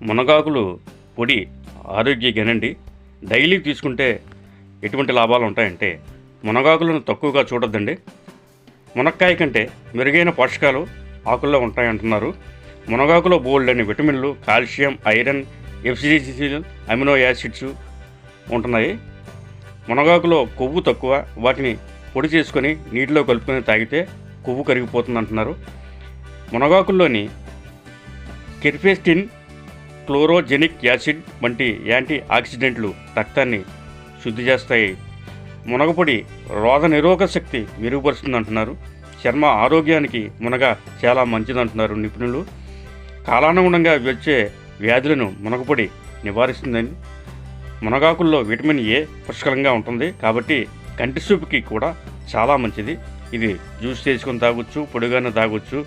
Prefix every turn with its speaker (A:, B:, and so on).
A: మునగాకులు పొడి ఆరోగ్యకేనండి. డైలీ తీసుకుంటే ఎటువంటి లాభాలు ఉంటాయంటే, మునగాకులను తక్కువగా చూడొద్దండి. మునక్కాయ కంటే మెరుగైన పోషకాలు ఆకుల్లో ఉంటాయంటున్నారు. మునగాకులో బోల్డని విటమిన్లు, కాల్షియం, ఐరన్, ఎఫ్సిసిసిల్, అమినో యాసిడ్స్ ఉంటున్నాయి. మునగాకులో కొవ్వు తక్కువ. వాటిని పొడి చేసుకొని నీటిలో కలుపుకొని తాగితే కొవ్వు కరిగిపోతుంది అంటున్నారు. మునగాకుల్లోని కెర్ఫెస్టిన్, క్లోరోజెనిక్ యాసిడ్ వంటి యాంటీ ఆక్సిడెంట్లు రక్తాన్ని శుద్ధి చేస్తాయి. మునగపొడి రోగ నిరోధక శక్తి మెరుగుపరుస్తుంది అంటున్నారు. చర్మ ఆరోగ్యానికి మునగ చాలా మంచిదంటున్నారు నిపుణులు. కాలానుగుణంగా వచ్చే వ్యాధులను మునగపొడి నివారిస్తుందని. మునగాకుల్లో విటమిన్ ఏ పుష్కలంగా ఉంటుంది కాబట్టి కంటి చూపుకి కూడా చాలా మంచిది. ఇది జ్యూస్ చేసుకొని తాగొచ్చు, పొడిగానే తాగొచ్చు.